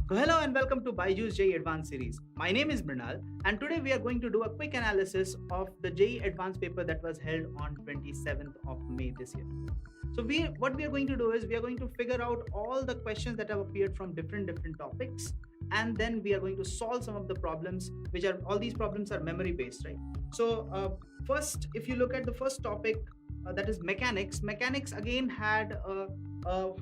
So hello and welcome to BYJU'S JEE Advanced series. My name is Mrinal and today we are going to do a quick analysis of the JEE Advanced paper that was held on 27th of May this year. So what we are going to do is we are going to figure out all the questions that have appeared from different topics, and then we are going to solve some of the problems, which are all these problems are memory based, right? So first, if you look at the first topic, that is mechanics. Mechanics again had a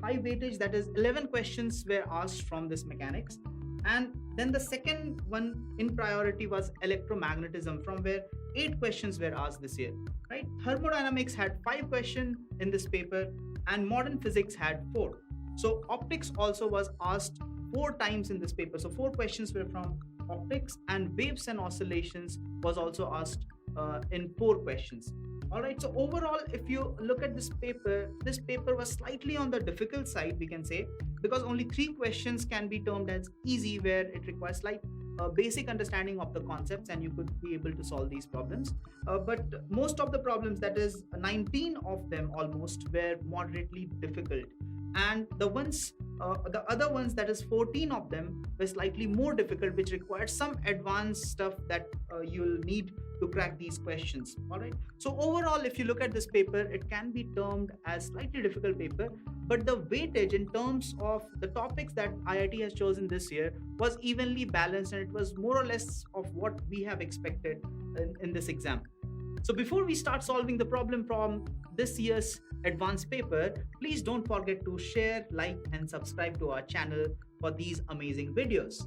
high weightage, that is 11 questions were asked from this mechanics. And then the second one in priority was electromagnetism, from where 8 questions were asked this year, right? Thermodynamics had 5 questions in this paper, and modern physics had 4. So optics also was asked 4 times in this paper. So 4 questions were from optics, and waves and oscillations was also asked in 4 questions. All right, so overall, if you look at this paper was slightly on the difficult side, we can say, because only 3 questions can be termed as easy, where it requires slight basic understanding of the concepts and you could be able to solve these problems. But most of the problems, that is 19 of them almost, were moderately difficult. And the other ones, that is 14 of them, were slightly more difficult, which required some advanced stuff that you'll need to crack these questions. All right, so overall, if you look at this paper, it can be termed as slightly difficult paper, but the weightage in terms of the topics that IIT has chosen this year was evenly balanced, and it was more or less of what we have expected in this exam. So before we start solving the problem from this year's advanced paper, please don't forget to share, like, and subscribe to our channel for these amazing videos.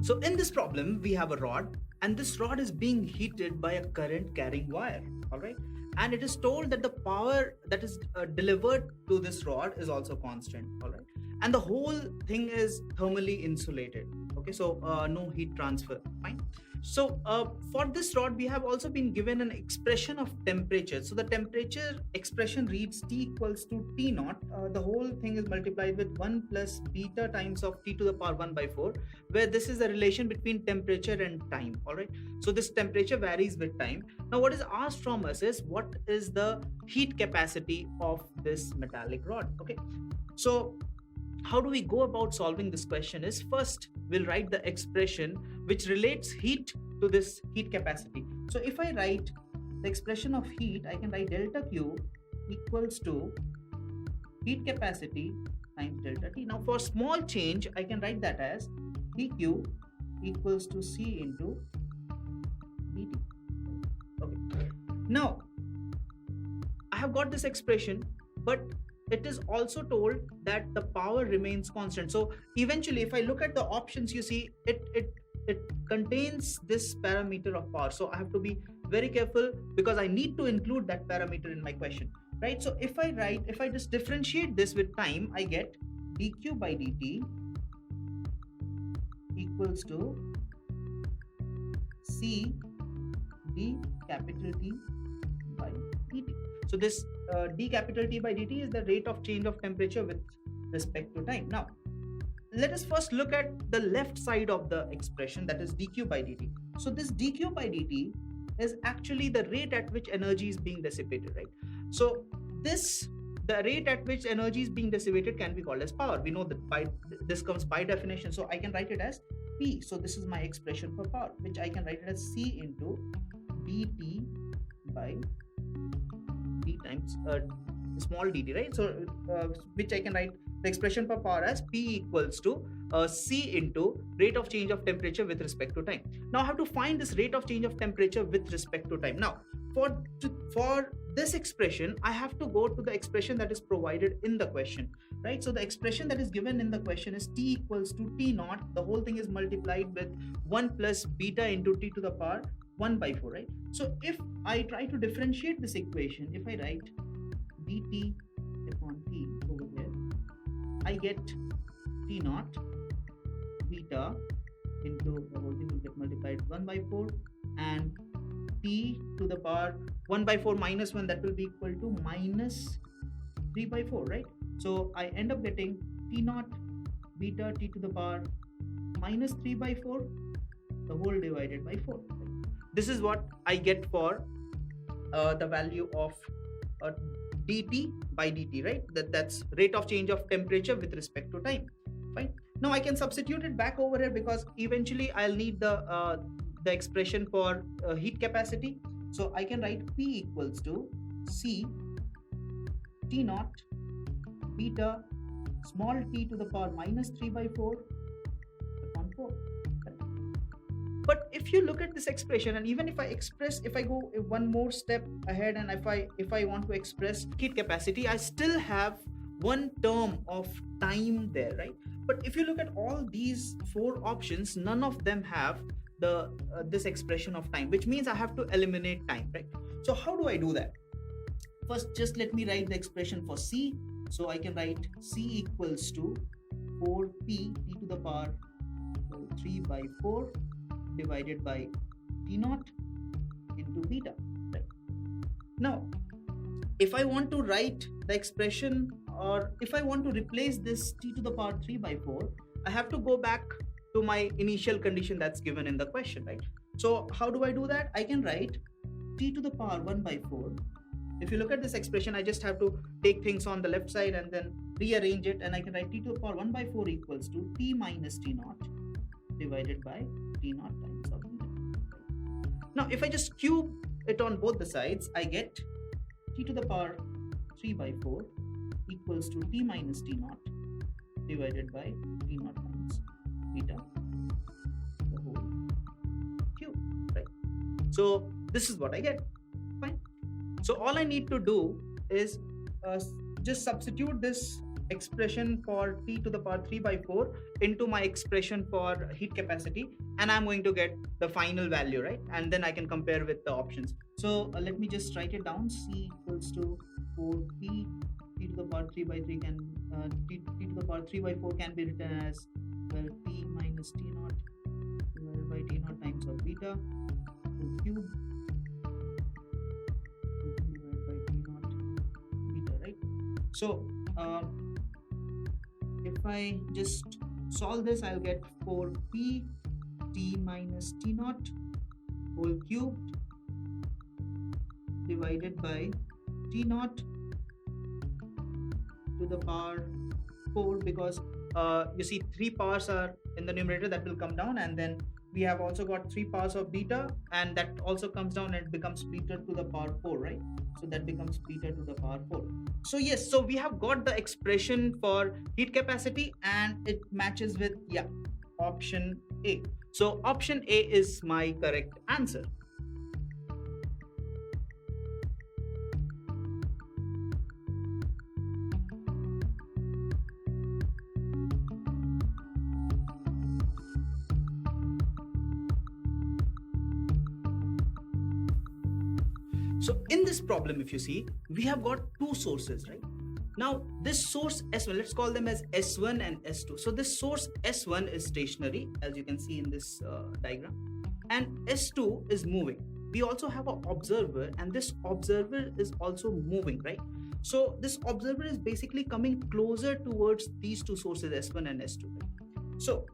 So in this problem, we have a rod, and this rod is being heated by a current carrying wire. All right, and it is told that the power that is delivered to this rod is also constant. All right, and the whole thing is thermally insulated. Okay, so no heat transfer. Fine. So for this rod, we have also been given an expression of temperature. So the temperature expression reads T equals to T naught. The whole thing is multiplied with 1 plus beta times of T to the power 1 by 4, where this is the relation between temperature and time. All right, so this temperature varies with time. Now what is asked from us is, what is the heat capacity of this metallic rod? Okay, so how do we go about solving this question is, first we'll write the expression which relates heat to this heat capacity. So if I write the expression of heat, I can write delta Q equals to heat capacity times delta T. Now for small change, I can write that as dq equals to C into dt. Okay, now I have got this expression, but it is also told that the power remains constant. So eventually, if I look at the options, you see it contains this parameter of power. So I have to be very careful, because I need to include that parameter in my question, right? So if I just differentiate this with time, I get dq by dt equals to C d capital T by dt. So this d capital T by dt is the rate of change of temperature with respect to time. Now let us first look at the left side of the expression, that is dq by dt. So this dq by dt is actually the rate at which energy is being dissipated, right? So the rate at which energy is being dissipated can be called as power. We know that this comes by definition, so I can write it as P. So this is my expression for power, which I can write it as C into dt by d times small dt, right? So which I can write the expression for power as P equals to C into rate of change of temperature with respect to time. Now I have to find this rate of change of temperature with respect to time. Now for this expression, I have to go to the expression that is provided in the question, right? So the expression that is given in the question is T equals to T naught. The whole thing is multiplied with 1 plus beta into T to the power 1 by 4, right? So if I try to differentiate this equation, if I write dt upon T over here, I get T naught beta into the whole thing will get multiplied 1 by 4, and T to the power 1 by 4 minus 1, that will be equal to minus 3 by 4, right? So I end up getting T naught beta T to the power minus 3 by 4, the whole divided by 4. this is what I get for the value of dt by dt, right? That's rate of change of temperature with respect to time. Fine. Now I can substitute it back over here because eventually I'll need the expression for heat capacity. So I can write P equals to C T naught beta small t to the power minus 3 by 4 upon 4. But if you look at this expression, and even if I go one more step ahead, and if I want to express heat capacity, I still have one term of time there, right? But if you look at all these four options, none of them have the this expression of time, which means I have to eliminate time, right? So how do I do that? First, just let me write the expression for C. So I can write C equals to 4p t to the power 3 by 4 divided by t naught into beta, right? Now, if I want to write the expression, or if I want to replace this t to the power 3 by 4, I have to go back to my initial condition that's given in the question, right? So how do I do that? I can write t to the power 1 by 4. If you look at this expression, I just have to take things on the left side and then rearrange it, and I can write t to the power 1 by 4 equals to t minus t naught divided by t naught times of beta. Now, if I just cube it on both the sides, I get t to the power 3 by 4 equals to t minus t naught divided by t naught times beta, the whole cube, right? So this is what I get. Fine. So all I need to do is just substitute this expression for t to the power 3 by 4 into my expression for heat capacity, and I'm going to get the final value, right? And then I can compare with the options. So let me just write it down. C equals to 4p t to the power 3 by 3 can t to the power 3 by 4 can be written as, well, t minus t naught divided by t naught times of beta whole cube divided by t naught beta, right? So if I just solve this, I'll get 4p t minus t naught whole cubed divided by t naught to the power 4, because you see 3 powers are in the numerator, that will come down, and then we have also got 3 powers of beta, and that also comes down and it becomes beta to the power 4, right? So that becomes beta to the power 4. So yes, so we have got the expression for heat capacity, and it matches with, yeah, option A. So option A is my correct answer. So in this problem, if you see, we have got two sources, right? Now this source S1, let's call them as S1 and S2. So this source S1 is stationary, as you can see in this diagram, and S2 is moving. We also have an observer, and this observer is also moving, right? So this observer is basically coming closer towards these two sources, S1 and S2, right? So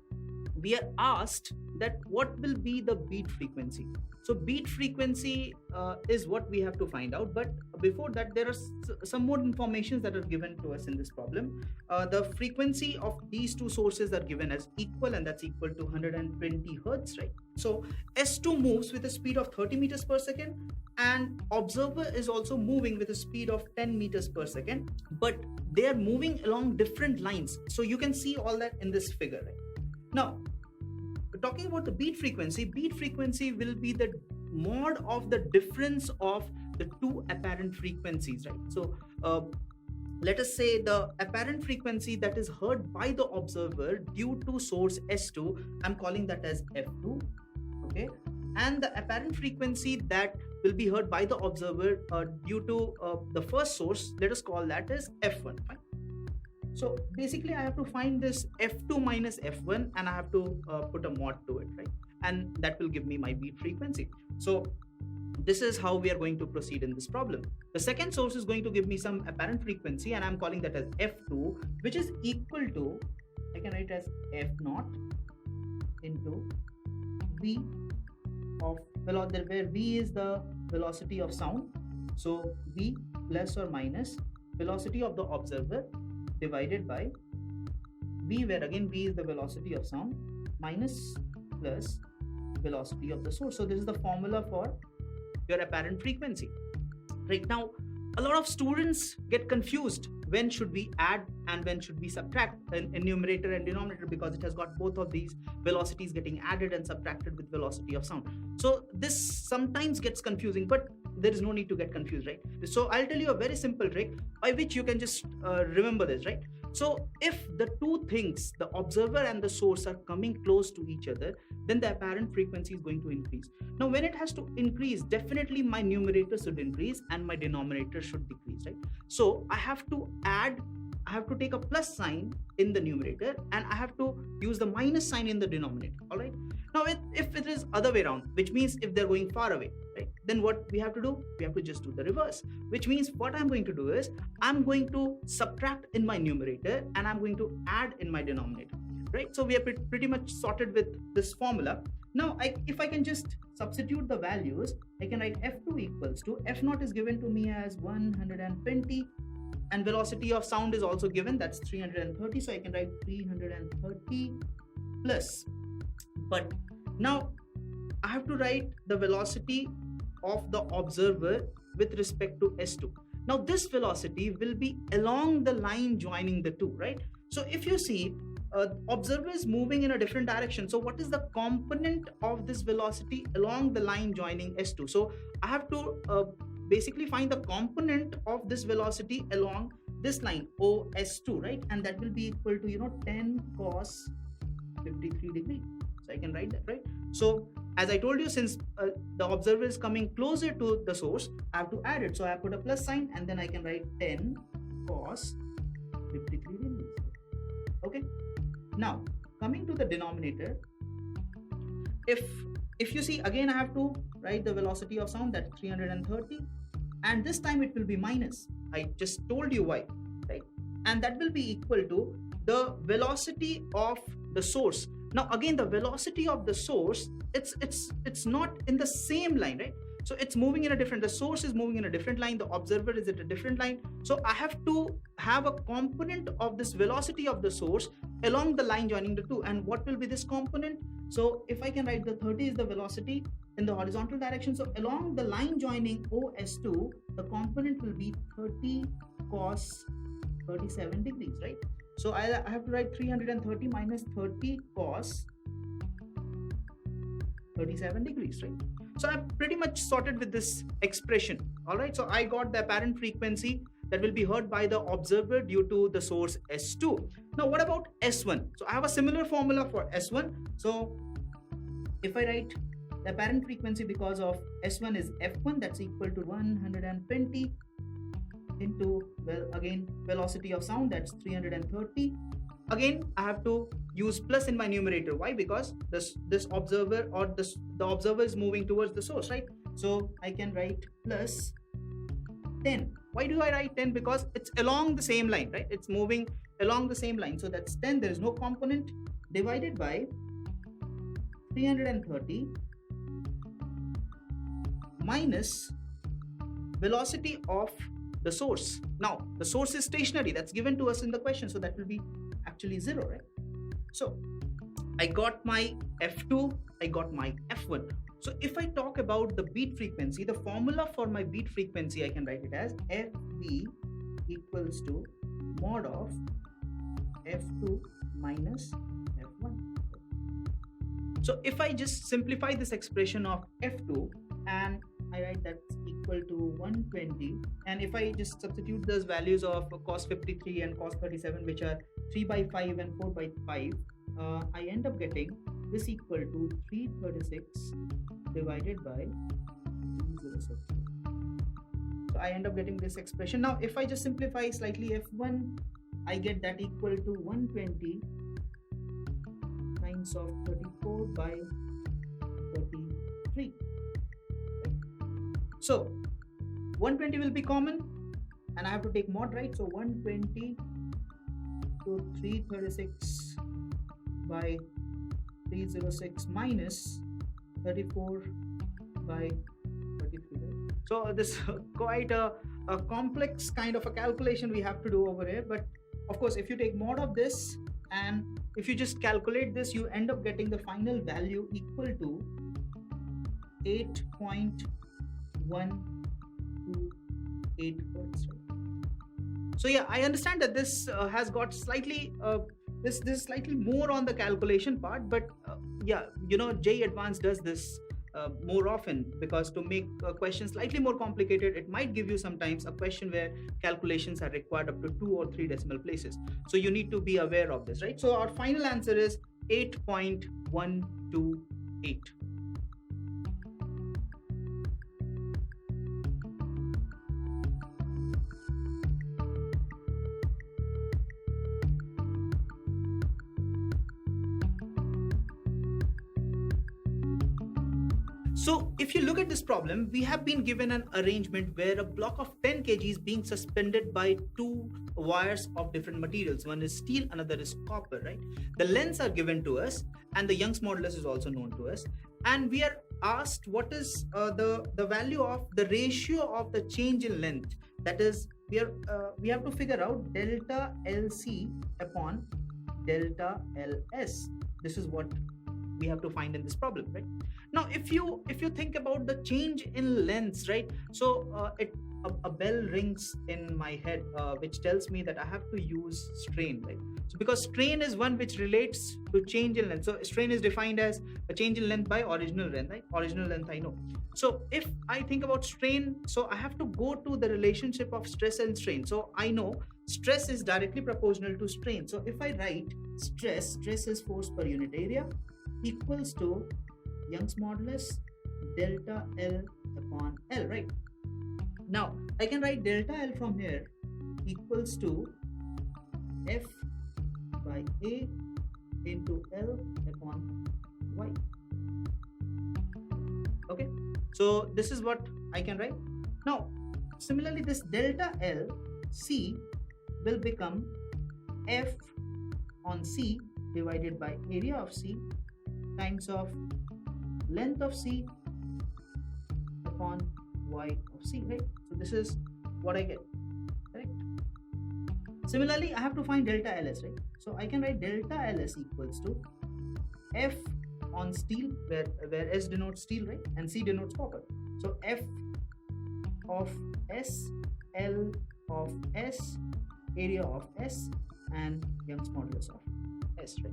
we are asked that what will be the beat frequency. So beat frequency is what we have to find out, but before that there are some more informations that are given to us in this problem. The frequency of these two sources are given as equal, and that's equal to 120 hertz, right? So S2 moves with a speed of 30 meters per second, and observer is also moving with a speed of 10 meters per second, but they are moving along different lines. So you can see all that in this figure, right? Now, talking about the beat frequency will be the mod of the difference of the two apparent frequencies, right? So let us say the apparent frequency that is heard by the observer due to source S2, I'm calling that as F2, okay? And the apparent frequency that will be heard by the observer due to the first source, let us call that as F1, fine? So basically I have to find this F2 minus F1, and I have to put a mod to it, right? And that will give me my beat frequency. So this is how we are going to proceed in this problem. The second source is going to give me some apparent frequency, and I'm calling that as F2, which is equal to, I can write as F0 into V of where V is the velocity of sound. So V plus or minus velocity of the observer divided by V, where again V is the velocity of sound, minus plus velocity of the source. So this is the formula for your apparent frequency. Right now, a lot of students get confused when should we add and when should we subtract in numerator and denominator, because it has got both of these velocities getting added and subtracted with velocity of sound. So this sometimes gets confusing, but there is no need to get confused, right? So I'll tell you a very simple trick by which you can just remember this, right? So if the two things, the observer and the source, are coming close to each other, then the apparent frequency is going to increase. Now, when it has to increase, definitely my numerator should increase and my denominator should decrease, right? So I have to add, I have to take a plus sign in the numerator and I have to use the minus sign in the denominator, all right? Now, if it is other way around, which means if they're going far away, right, then what we have to do? We have to just do the reverse, which means what I'm going to do is I'm going to subtract in my numerator and I'm going to add in my denominator, right? So we are pretty much sorted with this formula. Now, if I can just substitute the values, I can write F2 equals to, F0 is given to me as 120 and velocity of sound is also given, that's 330. So I can write 330 plus, but now I have to write the velocity of the observer with respect to S2. Now this velocity will be along the line joining the two, right? So if you see, observer is moving in a different direction. So what is the component of this velocity along the line joining S2? So I have to basically find the component of this velocity along this line OS2, right? And that will be equal to 10 cos 53 degrees. So I can write that, right? So as I told you, since the observer is coming closer to the source, I have to add it. So I put a plus sign and then I can write 10 cos 53 degrees. Okay. Now coming to the denominator, if you see, again I have to write the velocity of sound, that's 330, and this time it will be minus. I just told you why, right? And that will be equal to the velocity of the source. Now again, the velocity of the source, it's not in the same line, right? So it's moving in a different, the source is moving in a different line, the observer is at a different line. So I have to have a component of this velocity of the source along the line joining the two. And what will be this component? So if I can write, the 30 is the velocity in the horizontal direction. So along the line joining OS2, the component will be 30 cos 37 degrees, right? So I have to write 330 minus 30 cos 37 degrees, right? So I'm pretty much sorted with this expression, all right? So I got the apparent frequency that will be heard by the observer due to the source S2. Now what about S1? So I have a similar formula for S1. So if I write the apparent frequency because of S1 is F1, that's equal to 120 into, well, again, velocity of sound, that's 330. Again, I have to use plus in my numerator. Why? Because this observer or the observer is moving towards the source, right? So I can write plus 10. Why do I write 10? Because it's along the same line, right? It's moving along the same line. So that's 10. There is no component, divided by 330 minus velocity of the source. Now the source is stationary, that's given to us in the question, so that will be actually 0, right? So I got my F2, I got my F1. So if I talk about the beat frequency, the formula for my beat frequency, I can write it as FB equals to mod of F2 minus F1. So if I just simplify this expression of F2 and I write that's equal to 120, and if I just substitute those values of cos 53 and cos 37, which are 3 by 5 and 4 by 5, I end up getting this equal to 336 divided by 306. So I end up getting this expression. Now if I just simplify slightly F1, I get that equal to 120 times of 34 by 33. So 120 will be common and I have to take mod, right? So 120 to 336 by 306 minus 34 by 33, right? So this quite a complex kind of a calculation we have to do over here. But of course, if you take mod of this and if you just calculate this, you end up getting the final value equal to 8.128 hertz. So yeah, I understand that this has got slightly this slightly more on the calculation part, but yeah, JEE Advanced does this more often, because to make a question slightly more complicated, it might give you sometimes a question where calculations are required up to 2 or 3 decimal places. So you need to be aware of this, right? So our final answer is 8.128. So if you look at this problem, we have been given an arrangement where a block of 10 kg is being suspended by 2 wires of different materials. One is steel, another is copper, right? The lengths are given to us and the Young's modulus is also known to us. And we are asked what is the value of the ratio of the change in length. That is, we have to figure out delta LC upon delta LS. This is what we have to find in this problem, right? Now if you think about the change in lengths, right? So a bell rings in my head which tells me that I have to use strain, right? So because strain is one which relates to change in length. So strain is defined as a change in length by original length, right? Original length I know. So if I think about strain, so I have to go to the relationship of stress and strain. So I know stress is directly proportional to strain. So if I write stress is force per unit area equals to Young's modulus delta L upon L, right? Now I can write delta L from here equals to F by A into L upon Y. Okay, so this is what I can write. Now similarly, this delta L C will become F on C divided by area of C times of length of C upon Y of C, right? So this is what I get, correct? Similarly, I have to find delta LS, right? So I can write delta LS equals to F on steel, where S denotes steel, right? And C denotes copper. So F of S, L of S, area of S, and Young's modulus of S, right?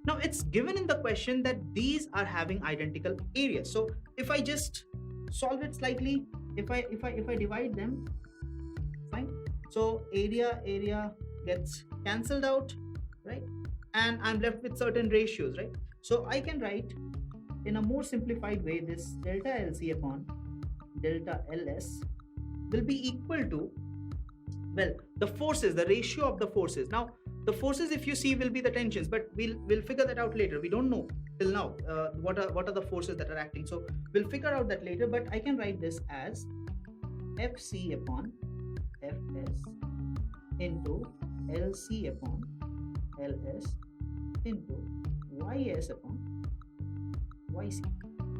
Now it's given in the question that these are having identical areas. So if I just solve it slightly, if I divide them, fine. So area gets cancelled out, right? And I'm left with certain ratios, right? So I can write in a more simplified way this delta LC upon delta LS will be equal to, well, the forces, the ratio of the forces. Now the forces, if you see, will be the tensions, but we'll figure that out later. We don't know till now what are the forces that are acting. So we'll figure out that later, but I can write this as FC upon FS into LC upon LS into YS upon YC.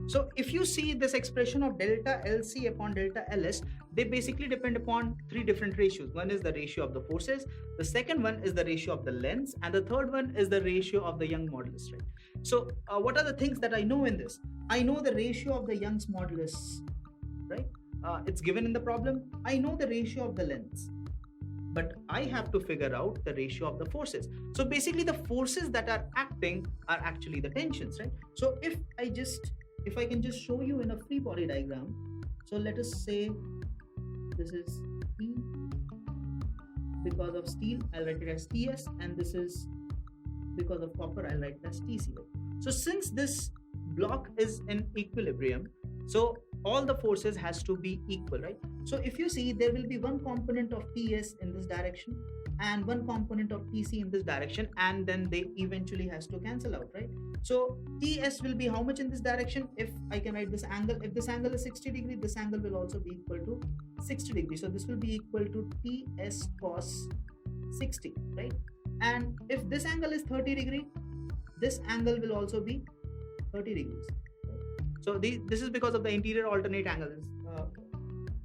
So if you see this expression of delta LC upon delta LS, they basically depend upon 3 different ratios. One is the ratio of the forces, the second one is the ratio of the lengths, and the third one is the ratio of the Young modulus, right? So what are the things that I know in this? I know the ratio of the Young's modulus, right? It's given in the problem. I know the ratio of the lengths, but I have to figure out the ratio of the forces. So basically the forces that are acting are actually the tensions, right? So if I can just show you in a free body diagram. So let us say this is P because of steel, I'll write it as TS, and this is because of copper, I'll write it as TC. So since this block is in equilibrium, so all the forces has to be equal, right? So if you see, there will be one component of TS in this direction and one component of TC in this direction, and then they eventually has to cancel out, right? So TS will be how much in this direction? If I can write this angle, if this angle is 60 degree, this angle will also be equal to 60 degree. So this will be equal to TS cos 60, right? And if this angle is 30 degree, this angle will also be 30 degrees. Right? So this is because of the interior alternate angle. It's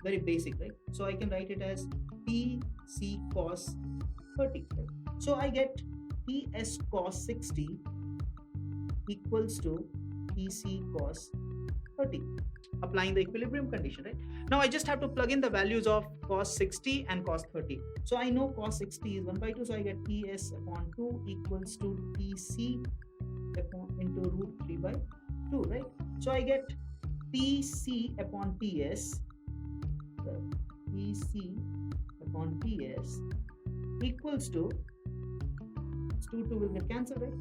very basic, right? So I can write it as PC cos 30, right? So I get PS cos 60 equals to PC cos 30, applying the equilibrium condition, right? Now I just have to plug in the values of cos 60 and cos 30. So I know cos 60 is 1 by 2, so I get PS upon 2 equals to PC into root 3 by 2, right? So I get PC upon PS, PC upon PS equals to 2 will get cancelled, right?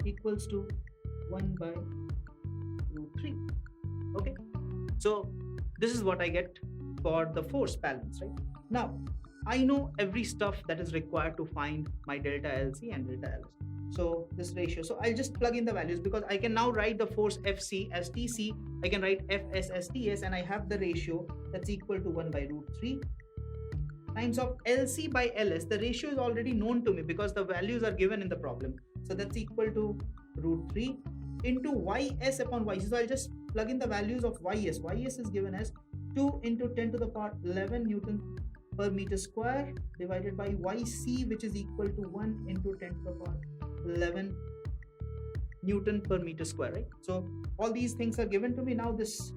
Equals to 1 by root 3. Okay, so this is what I get for the force balance, right? Now I know every stuff that is required to find my delta LC and delta LS. So this ratio, so I'll just plug in the values because I can now write the force FC as TC, I can write FS as TS, and I have the ratio that's equal to 1 by root 3 times of LC by LS. The ratio is already known to me because the values are given in the problem. So that's equal to root 3 into YS upon YC. So I'll just plug in the values of YS. YS is given as 2 into 10 to the power 11 Newton per meter square divided by YC, which is equal to 1 into 10 to the power 11 Newton per meter square, right? So all these things are given to me. Now this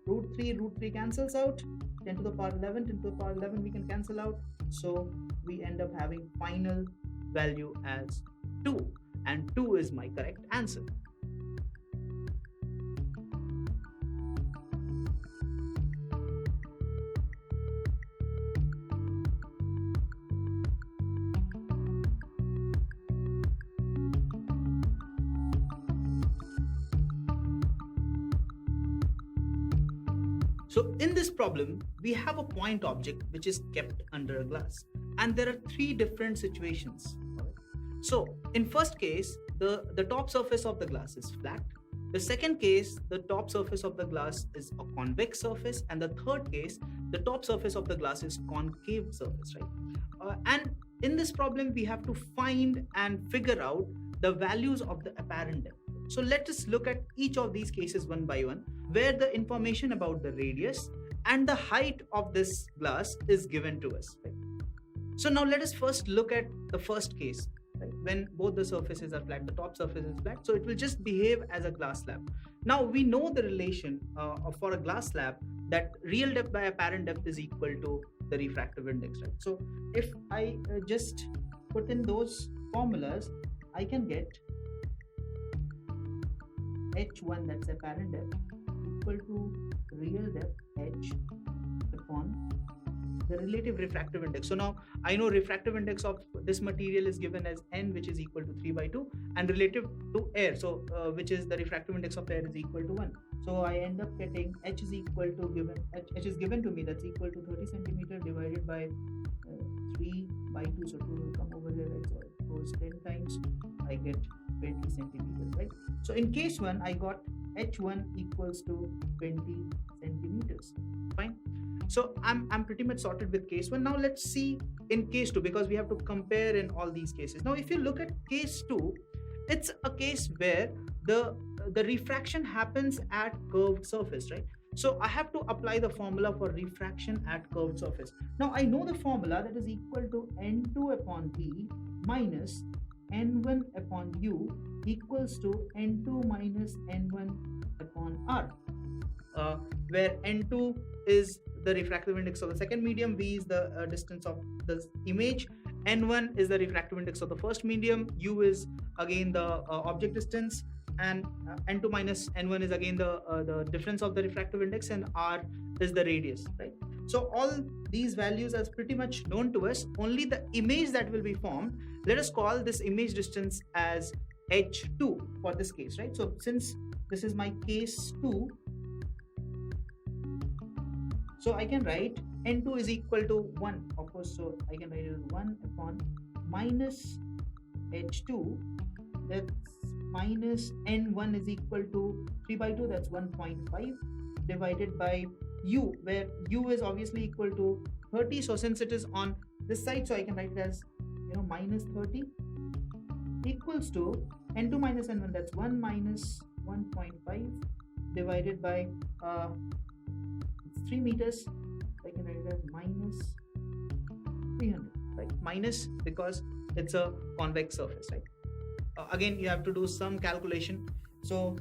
root 3 cancels out. 10 to the power 11, 10 to the power 11 we can cancel out. So we end up having final value as 2, and 2 is my correct answer. So in this problem, we have a point object which is kept under a glass, and there are 3 different situations. So in first case, the top surface of the glass is flat. The second case, the top surface of the glass is a convex surface, and the third case, the top surface of the glass is concave surface, right? And in this problem, we have to find and figure out the values of the apparent depth. So let us look at each of these cases one by one, where the information about the radius and the height of this glass is given to us, right? So now let us first look at the first case, right? When both the surfaces are flat, the top surface is flat, so it will just behave as a glass slab. Now we know the relation for a glass slab, that real depth by apparent depth is equal to the refractive index, right? So if I just put in those formulas, I can get H1, that's apparent depth, equal to real depth H upon the relative refractive index. So now I know refractive index of this material is given as N, which is equal to 3 by 2, and relative to air, so which is the refractive index of air is equal to 1. So I end up getting H is equal to H is given to me, that's equal to 30 centimeter divided by 3 by 2. So 2 will come over here, right? So it goes 10 times, I get 20 centimeters, right? So in case 1, I got H1 equals to 20 centimeters. Fine. So I'm pretty much sorted with case 1. Now let's see in case 2, because we have to compare in all these cases. Now if you look at case 2, it's a case where the refraction happens at curved surface, right? So I have to apply the formula for refraction at curved surface. Now I know the formula, that is equal to N2 upon V minus N1 upon U equals to N2 minus N1 upon R, where N2 is the refractive index of the second medium, V is the distance of the image, N1 is the refractive index of the first medium, U is again the object distance, and N2 minus N1 is again the difference of the refractive index, and R is the radius, right? So all these values are pretty much known to us. Only the image that will be formed, let us call this image distance as H2 for this case, right? So since this is my case 2, so I can write N2 is equal to 1, of course, so I can write it as 1 upon minus H2, that's minus N1 is equal to 3 by 2, that's 1.5, divided by U, where U is obviously equal to 30. So since it is on this side, so I can write it as, minus 30 equals to N2 minus N1, that's 1 minus 1.5 divided by 3 meters. I can write it as minus 300, right? Minus because it's a convex surface, right? Again, you have to do some calculation. So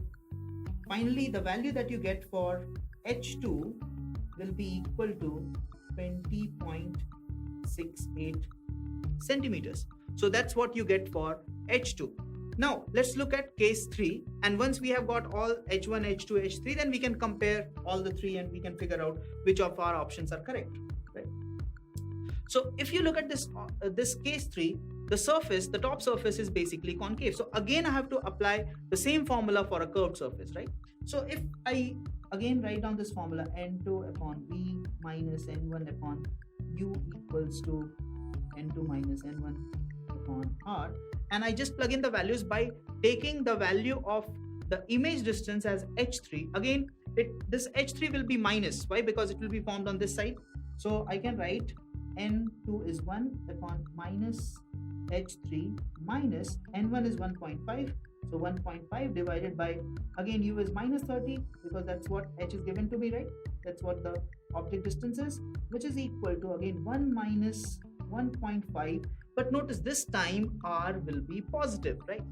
finally, the value that you get for H2 will be equal to 20.68 centimeters. So that's what you get for H2. Now let's look at case 3, and once we have got all H1, H2, H3, then we can compare all the three and we can figure out which of our options are correct, right? So if you look at this case 3, the surface, the top surface is basically concave. So again, I have to apply the same formula for a curved surface, right? So if I again write down this formula, N2 upon V minus N1 upon U equals to N2 minus N1 upon R, and I just plug in the values by taking the value of the image distance as H3. Again, this H3 will be minus. Why? Because it will be formed on this side. So I can write N2 is 1 upon minus H3 minus N1 is 1.5. So 1.5 divided by, again, U is minus 30 because that's what H is given to me, right? That's what the object distance is, which is equal to, again, 1 minus 1.5. But notice this time R will be positive, right?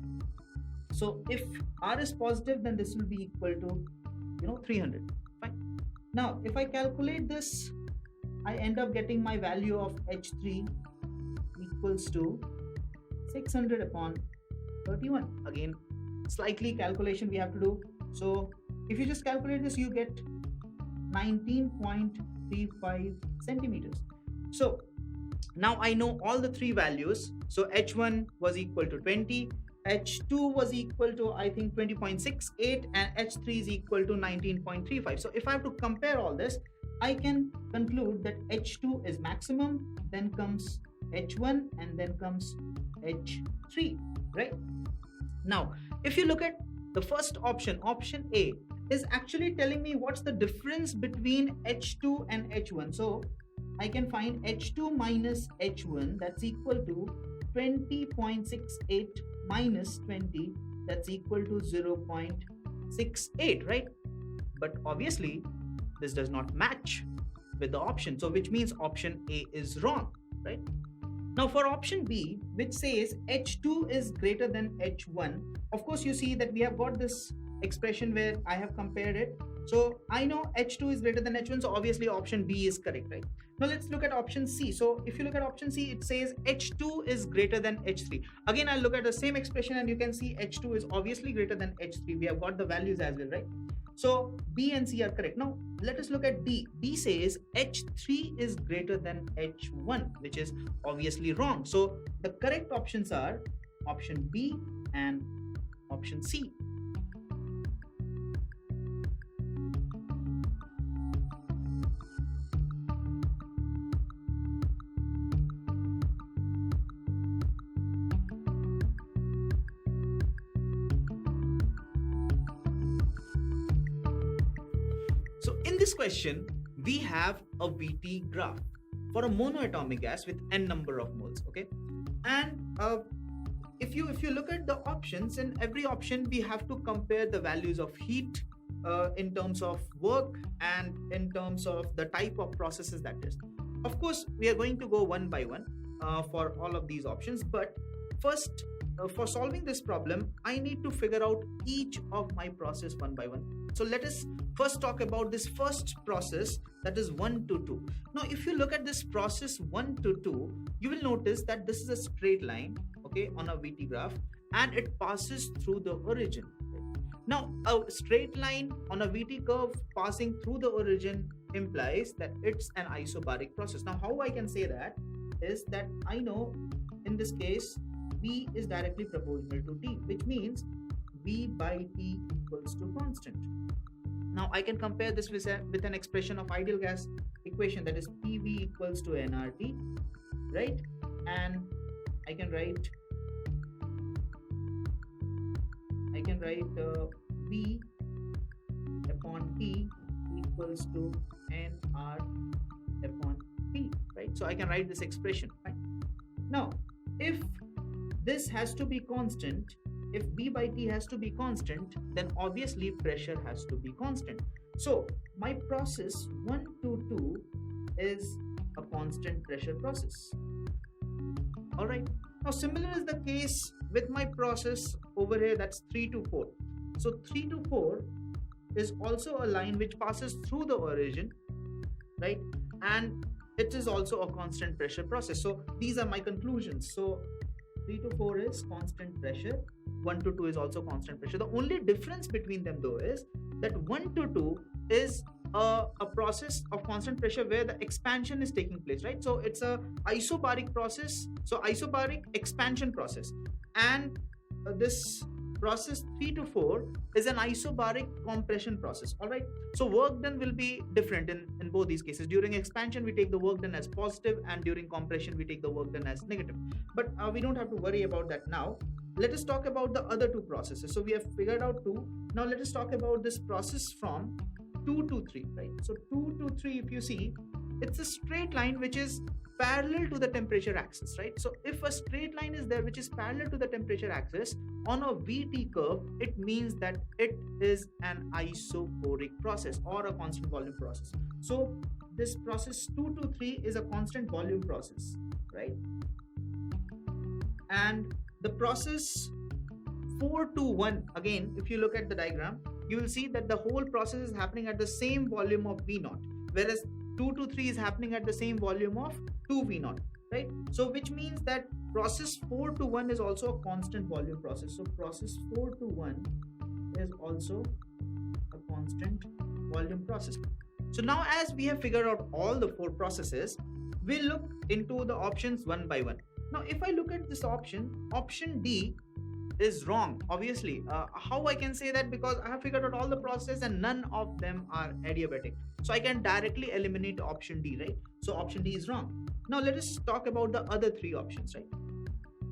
So if R is positive, then this will be equal to, 300. Fine. Now, if I calculate this, I end up getting my value of H3 equals to 600 upon 31. Again, slightly calculation we have to do. So if you just calculate this, you get 19.35 centimeters. So now I know all the three values. So H1 was equal to 20, H2 was equal to, I think, 20.68, and H3 is equal to 19.35. So if I have to compare all this, I can conclude that H2 is maximum, then comes H1, and then comes H3, right? Now, if you look at the first option, option A is actually telling me what's the difference between H2 and H1. So I can find H2 minus H1, that's equal to 20.68 minus 20, that's equal to 0.68, right? But obviously, this does not match with the option. So which means option A is wrong, right? Now for option B, which says H2 is greater than H1, of course you see that we have got this expression where I have compared it. So I know H2 is greater than H1, so obviously option B is correct, right? Now let's look at option C. So if you look at option C, it says H2 is greater than H3. Again, I'll look at the same expression and you can see H2 is obviously greater than H3. We have got the values as well, right? So B and C are correct. Now let us look at D. D says H3 is greater than H1, which is obviously wrong. So the correct options are option B and option C. So in this question, we have a VT graph for a monoatomic gas with n number of moles, okay? And if you look at the options, in every option we have to compare the values of heat in terms of work and in terms of the type of processes that is. Of course, we are going to go one by one for all of these options, but first, for solving this problem, I need to figure out each of my process one by one. So let us first talk about this first process, that is 1 to 2. Now, if you look at this process 1 to 2, you will notice that this is a straight line, okay, on a VT graph, and it passes through the origin. Now, a straight line on a VT curve passing through the origin implies that it's an isobaric process. Now, how I can say that is that I know in this case, V is directly proportional to T, which means V by T equals to constant. Now I can compare this with an expression of ideal gas equation, that is PV equals to nRT, right? And I can write V upon T equals to nR upon P, right? So I can write this expression, right? Now, if this has to be constant, if B by T has to be constant, then obviously pressure has to be constant. So my process 1 to 2 is a constant pressure process. All right. Now similar is the case with my process over here, that's 3 to 4. So 3 to 4 is also a line which passes through the origin, right? And it is also a constant pressure process. So these are my conclusions. So 3 to 4 is constant pressure, 1 to 2 is also constant pressure. The only difference between them though is that 1 to 2 is a process of constant pressure where the expansion is taking place, right? So it's a isobaric process, so isobaric expansion process. And this process 3 to 4 is an isobaric compression process. All right, so work done will be different in both these cases. During expansion we take the work done as positive, and during compression we take the work done as negative. But we don't have to worry about that now. Let us talk about the other two processes. So we have figured out two. Now let us talk about this process from 2 to 3, right? So 2 to 3, if you see, it's a straight line which is parallel to the temperature axis, right? So if a straight line is there which is parallel to the temperature axis on a VT curve, it means that it is an isobaric process or a constant volume process. So this process 2 to 3 is a constant volume process, right? And the process 4 to 1, again, if you look at the diagram, you will see that the whole process is happening at the same volume of V naught, whereas 2 to 3 is happening at the same volume of 2 V naught, right? So which means that process 4 to 1 is also a constant volume process. So process 4 to 1 is also a constant volume process. So now as we have figured out all the 4 processes, we'll look into the options one by one. Now if I look at this option, option D is wrong, obviously. How I can say that? Because I have figured out all the processes and none of them are adiabatic. So I can directly eliminate option D, right? So option D is wrong. Now let us talk about the other 3 options, right?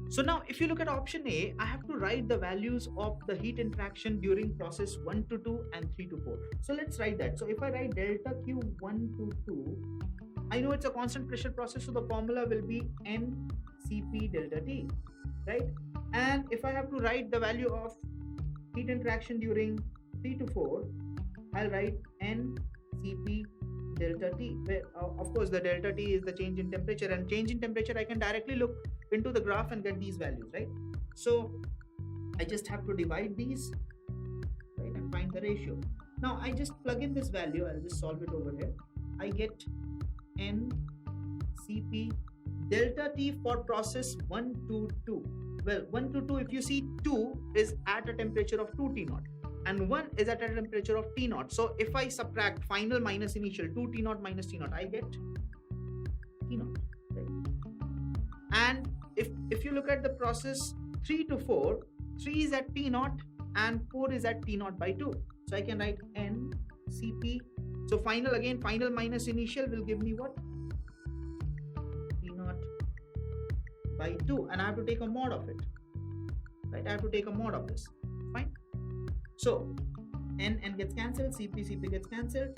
So now if you look at option A, I have to write the values of the heat interaction during process 1 to 2 and 3 to 4. So let's write that. So if I write delta Q 1 to 2, I know it's a constant pressure process, so the formula will be NCP delta T, right? And if I have to write the value of heat interaction during 3 to 4, I'll write NCP delta T, where of course the delta T is the change in temperature, and change in temperature I can directly look into the graph and get these values, right? So I just have to divide these, right, and find the ratio. Now I just plug in this value, I'll just solve it over here. I get NCP delta T for process 1 to 2. Well, 1 to 2, if you see, 2 is at a temperature of 2 T naught and 1 is at a temperature of T naught. So if I subtract final minus initial, 2 T naught minus T naught, I get T naught, right? And if you look at the process 3 to 4, 3 is at T naught and 4 is at T naught by 2. So I can write NCP. So final, again, final minus initial will give me what? T naught by 2, and I have to take a mod of it, right? I have to take a mod of this. Fine. So N gets cancelled, CP gets cancelled,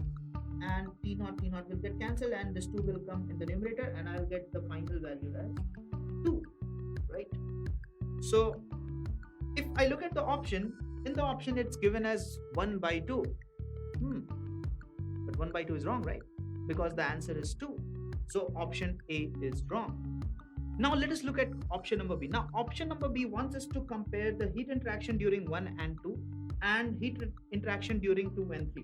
and T naught will get cancelled, and this 2 will come in the numerator, and I'll get the final value as 2, right? So if I look at the option, in the option it's given as 1 by 2. But 1 by 2 is wrong, right? Because the answer is 2. So option A is wrong. Now let us look at option number B. Now option number B wants us to compare the heat interaction during 1 and 2 and heat interaction during 2 and 3.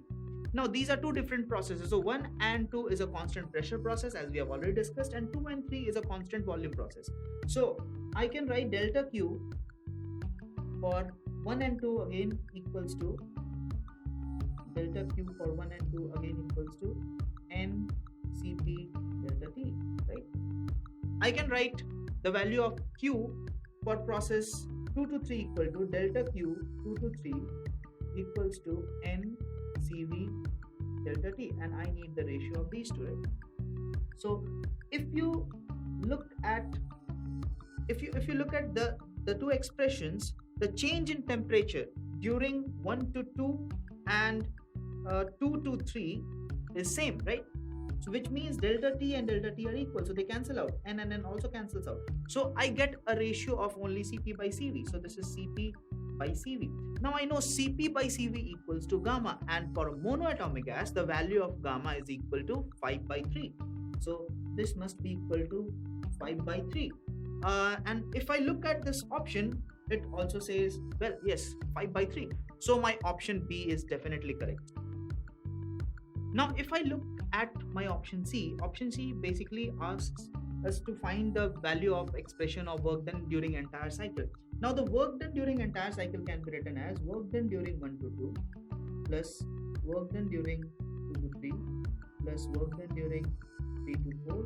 Now these are two different processes. So 1 and 2 is a constant pressure process, as we have already discussed, and 2 and 3 is a constant volume process. So I can write delta Q for 1 and 2 again equals to delta Q for 1 and 2 again equals to NCP delta T, right? I can write the value of Q for process 2 to 3 equal to delta Q 2 to 3 equals to NCV delta T, and I need the ratio of these two, right? So if you look at the two expressions, the change in temperature during 1 to 2 and 2 to 3 is same, right? So which means delta T and delta T are equal, so they cancel out, and also cancels out. So I get a ratio of only Cp by Cv. So this is Cp by CV. Now I know Cp by Cv equals to gamma, and for a monoatomic gas, the value of gamma is equal to 5 by 3. So this must be equal to 5 by 3. And if I look at this option, it also says, well, yes, 5 by 3. So my option B is definitely correct. Now, if I look at my option C basically asks us to find the value of expression of work done during entire cycle. Now, the work done during entire cycle can be written as work done during 1 to 2 plus work done during 2 to 3 plus work done during 3 to 4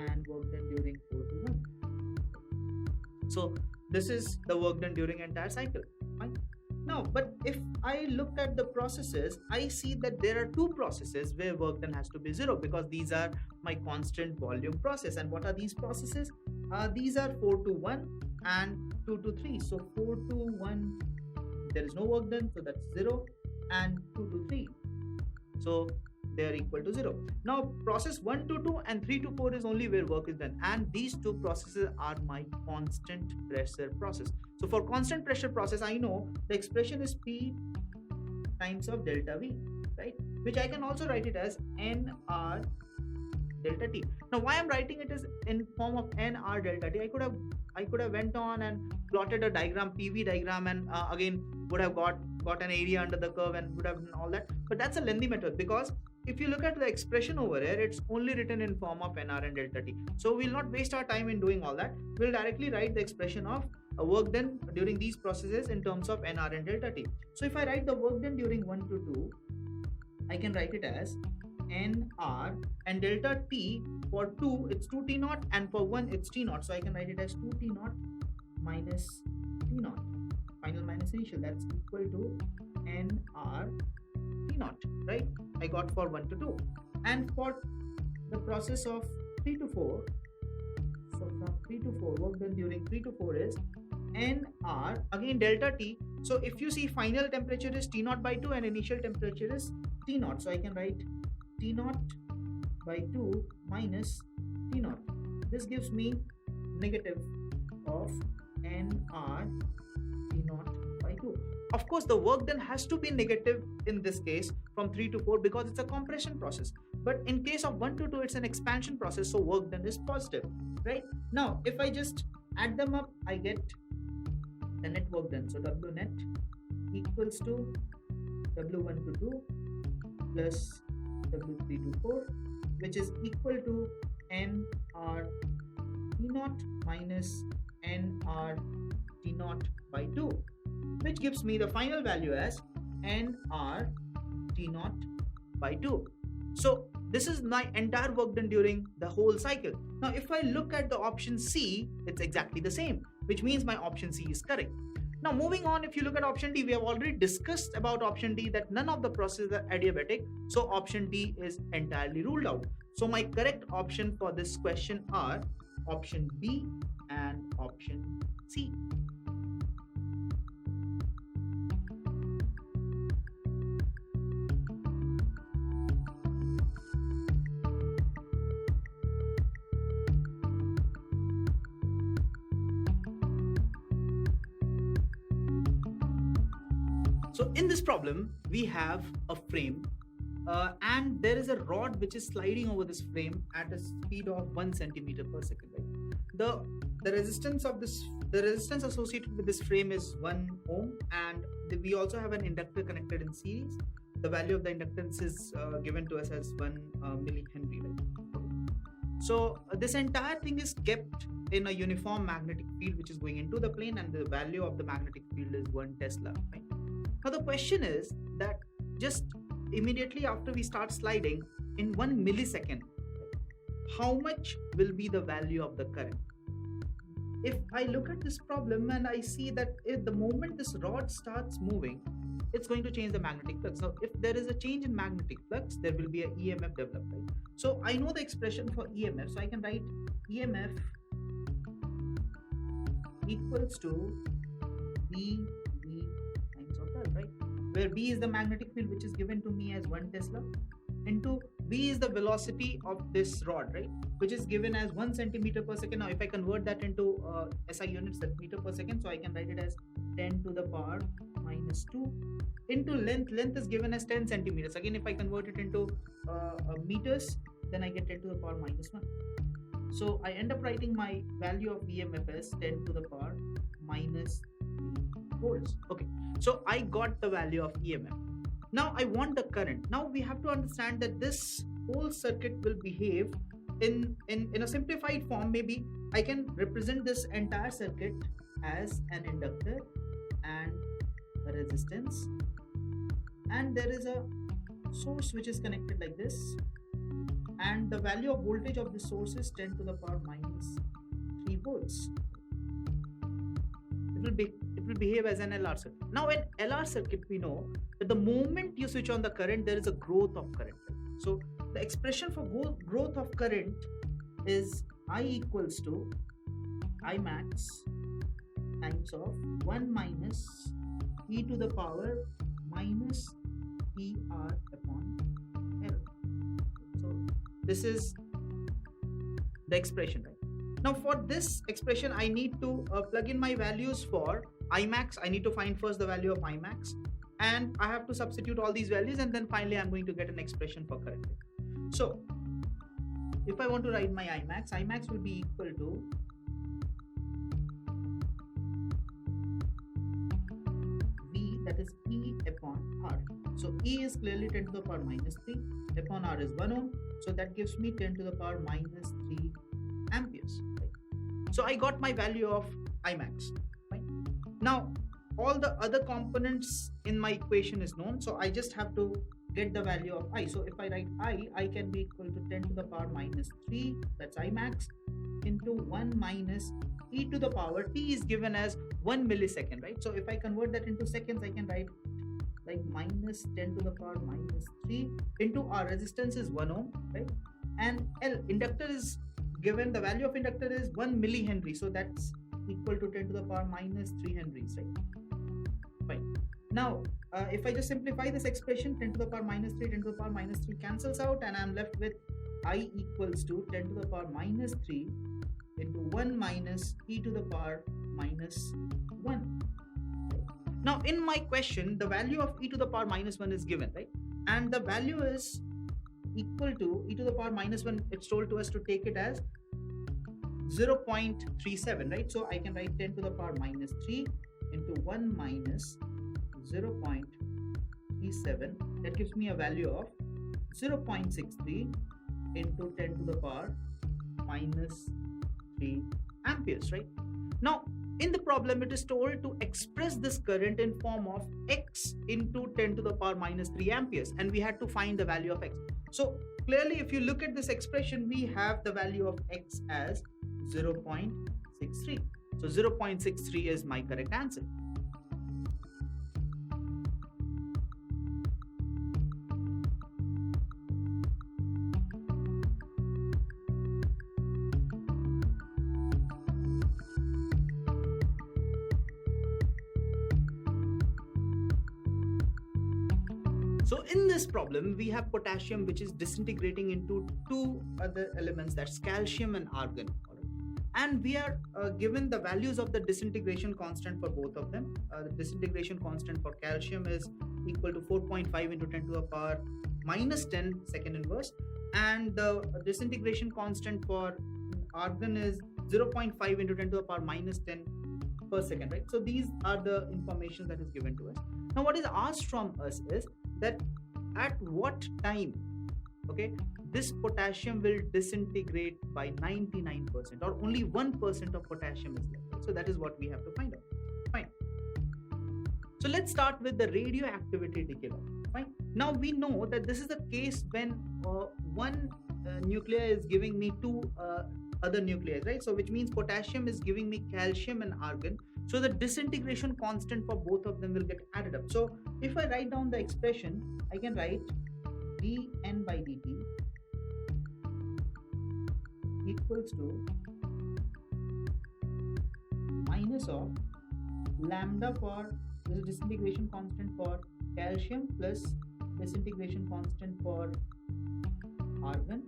and work done during 4 to 1. So this is the work done during entire cycle. Fine. Now, but if I look at the processes, I see that there are two processes where work done has to be 0, because these are my constant volume process. And what are these processes? These are 4 to 1 and 2 to 3. So 4 to 1, there is no work done, so that's 0, and 2 to 3. So they are equal to 0. Now process 1 to 2 and 3 to 4 is only where work is done, and these two processes are my constant pressure process. So for constant pressure process, I know the expression is P times of delta V, right? Which I can also write it as NR delta T. Now why I'm writing it is in form of NR delta T, I could have went on and plotted a diagram, PV diagram, and again would have got an area under the curve and would have done all that. But that's a lengthy method, because if you look at the expression over here, it's only written in form of NR and delta T. So we'll not waste our time in doing all that. We'll directly write the expression of work done during these processes in terms of NR and delta T. So if I write the work done during 1 to 2, I can write it as NR, and delta T for 2 it's 2T0, and for 1 it's T0. So I can write it as 2T0 minus T0, final minus initial, that's equal to NR T0, right? I got for 1 to 2. And for the process of 3 to 4, so from 3 to 4, work done during 3 to 4 is NR, again delta T. So if you see, final temperature is T0 by 2 and initial temperature is T0. So I can write T0 by 2 minus T0. This gives me negative of NR T0 by 2. Of course, the work done has to be negative in this case from 3 to 4, because it's a compression process. But in case of 1 to 2, it's an expansion process, so work done is positive, right? Now, if I just add them up, I get the net work done. So W net equals to W1 to 2 plus W3 to 4, which is equal to NR T0 minus NR T0 by 2, which gives me the final value as NR T0 by 2. So this is my entire work done during the whole cycle. Now if I look at the option C, it's exactly the same, which means my option C is correct. Now moving on, if you look at option D, we have already discussed about option D that none of the processes are adiabatic, so option D is entirely ruled out. So my correct option for this question are option B and option C. So in this problem, we have a frame and there is a rod which is sliding over this frame at a speed of 1 centimeter per second. Right? The resistance associated with this frame is 1 ohm, and we also have an inductor connected in series. The value of the inductance is given to us as 1 millihenry. Right? So this entire thing is kept in a uniform magnetic field which is going into the plane, and the value of the magnetic field is 1 Tesla. Right? Now the question is that just immediately after we start sliding, in 1 millisecond, how much will be the value of the current? If I look at this problem and I see that if the moment this rod starts moving, it's going to change the magnetic flux. Now if there is a change in magnetic flux, there will be an EMF developed. Right? So I know the expression for EMF, so I can write EMF equals to B times of L, right? Where B is the magnetic field which is given to me as 1 Tesla, into V is the velocity of this rod, right, which is given as 1 centimeter per second. Now if I convert that into SI units, that meter per second, so I can write it as 10 to the power minus 2 into length is given as 10 centimeters. Again, if I convert it into meters, then I get 10 to the power minus 1. So I end up writing my value of EMF as 10 to the power minus 3 volts. Okay, so I got the value of EMF. Now I want the current. Now we have to understand that this whole circuit will behave in a simplified form. Maybe I can represent this entire circuit as an inductor and a resistance, and there is a source which is connected like this, and the value of voltage of the source is 10 to the power minus 3 volts. It will behave as an LR circuit. Now in LR circuit, we know that the moment you switch on the current, there is a growth of current. So the expression for growth of current is I equals to I max times of 1 minus e to the power minus PR upon L. So this is the expression, right? Now for this expression, I need to plug in my values for Imax. I need to find first the value of Imax, and I have to substitute all these values, and then finally I'm going to get an expression for current. So if I want to write my Imax will be equal to V, that is E upon R. So E is clearly 10 to the power minus 3 upon R is 1 ohm. So that gives me 10 to the power minus 3 amperes. Right? So I got my value of Imax. Right? Now all the other components in my equation is known, so I just have to get the value of I. So if I write I can be equal to 10 to the power minus 3, that's Imax, into 1 minus e to the power, t is given as 1 millisecond, right? So if I convert that into seconds, I can write like minus 10 to the power minus 3 into R, resistance is 1 ohm, right? And L, inductor is given, the value of inductor is 1 millihenry, so that's equal to 10 to the power minus 3 henries, right? Fine. Now if I just simplify this expression, 10 to the power minus 3, 10 to the power minus 3 cancels out, and I'm left with I equals to 10 to the power minus 3 into 1 minus e to the power minus 1. Now in my question, the value of e to the power minus 1 is given, right? And the value is equal to e to the power minus 1. It's told to us to take it as 0.37, right? So I can write 10 to the power minus 3 into 1 minus 0.37. That gives me a value of 0.63 into 10 to the power minus 3 amperes, right? Now in the problem, it is told to express this current in form of x into 10 to the power minus 3 amperes, and we had to find the value of x. So clearly, if you look at this expression, we have the value of x as 0.63. So 0.63 is my correct answer. So in this problem, we have potassium which is disintegrating into two other elements, that's calcium and argon. And we are given the values of the disintegration constant for both of them. The disintegration constant for calcium is equal to 4.5 into 10 to the power minus 10 second inverse, and the disintegration constant for argon is 0.5 into 10 to the power minus 10 per second, right? So these are the information that is given to us. Now what is asked from us is that at what time, okay, this potassium will disintegrate by 99%, or only 1% of potassium is left. So that is what we have to find out. Fine. So let's start with the radioactivity decay law. Fine. Now we know that this is the case when one nuclei is giving me two other nuclei, right? So which means potassium is giving me calcium and argon. So the disintegration constant for both of them will get added up. So if I write down the expression, I can write dN by dt equals to minus of lambda for this is disintegration constant for calcium plus disintegration constant for argon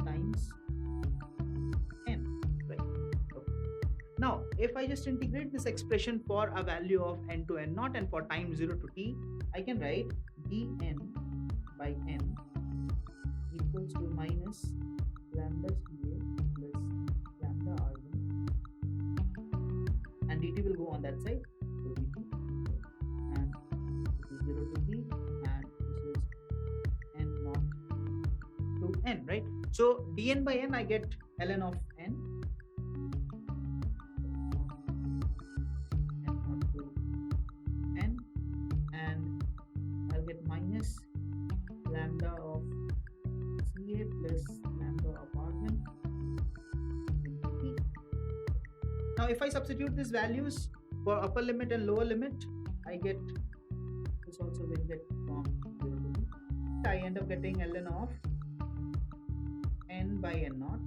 times N, right? Okay. Now if I just integrate this expression for a value of n to n naught and for time 0 to t, I can write dn by n equals to minus lambda CA plus lambda R1, and dt will go on that side, so dt, and this is 0 to t, and this is n naught to n, right? So dn by n, I get ln of n, n naught to n, and I'll get minus lambda of CA plus lambda of R1 into t. Now if I substitute these values for upper limit and lower limit, I get this also will get from 0 to t. I end up getting ln of n by n naught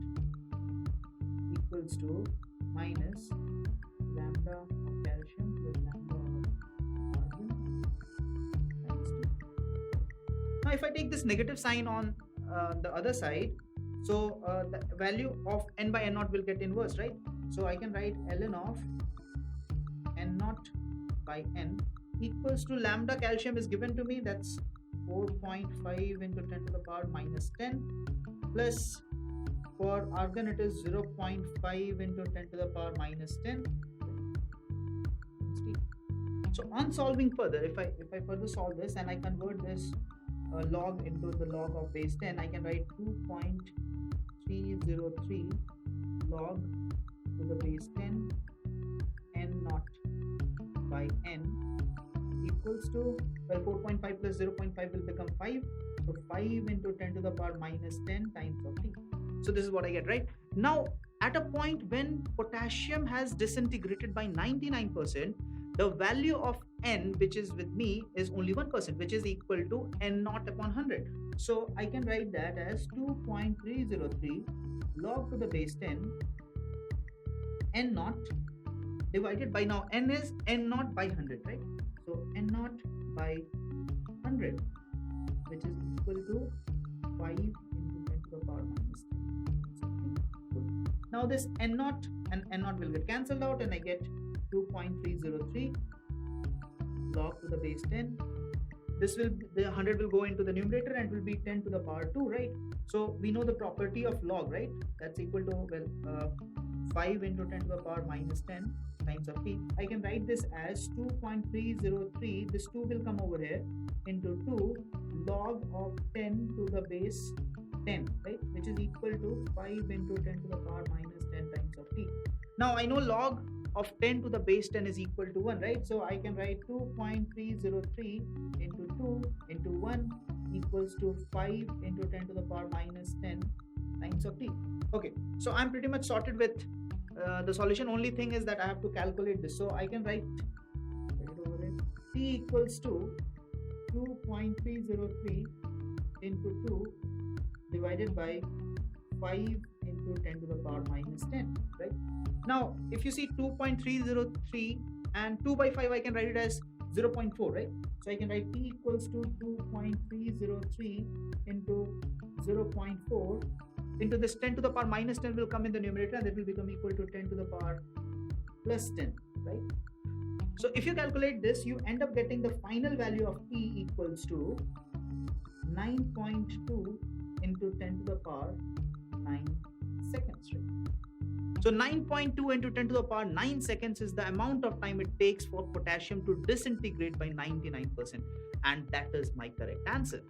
equals to minus lambda of calcium plus lambda of R1 times 2. Now if I take this negative sign on the other side, so the value of n by n naught will get inverse, right? So I can write ln of n naught by n equals to lambda calcium is given to me, that's 4.5 into 10 to the power minus 10, plus for argon it is 0.5 into 10 to the power minus 10. So on solving further, if I further solve this and I convert this log into the log of base 10, I can write 2.303 log to the base 10 n naught by n equals to, well, 4.5 plus 0.5 will become 5, so 5 into 10 to the power minus 10 times of t. So this is what I get, right? Now at a point when potassium has disintegrated by 99%, the value of n, which is with me, is only 1%, which is equal to n naught upon 100. So I can write that as 2.303 log to the base 10 n naught divided by, now n is n naught by 100, right? So n naught by 100, which is equal to 5 into 10 to the power minus 10. Now this n naught and n naught will get cancelled out, and I get 2.303 log to the base 10. This will, the 100 will go into the numerator and will be 10 to the power 2, right? So we know the property of log, right? That's equal to, well, 5 into 10 to the power minus 10 times of t. I can write this as 2.303, this 2 will come over here, into 2 log of 10 to the base 10, right? Which is equal to 5 into 10 to the power minus 10 times of t. Now I know log of 10 to the base 10 is equal to 1, right? So I can write 2.303 into 2 into 1 equals to 5 into 10 to the power minus 10 times of t. Okay, so I'm pretty much sorted with the solution. Only thing is that I have to calculate this. So I can write t equals to 2.303 into 2 divided by 5 into 10 to the power minus 10, right? Now if you see 2.303 and 2 by 5, I can write it as 0.4, right? So I can write t equals to 2.303 into 0.4 into this 10 to the power minus 10 will come in the numerator, and that will become equal to 10 to the power plus 10, right? So if you calculate this, you end up getting the final value of t equals to 9.2 into 10 to the power 9 seconds, right? So 9.2 into 10 to the power 9 seconds is the amount of time it takes for potassium to disintegrate by 99%, and that is my correct answer.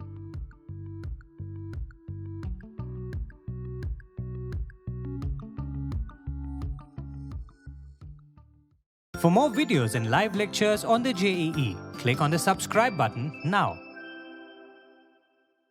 For more videos and live lectures on the JEE, click on the subscribe button now.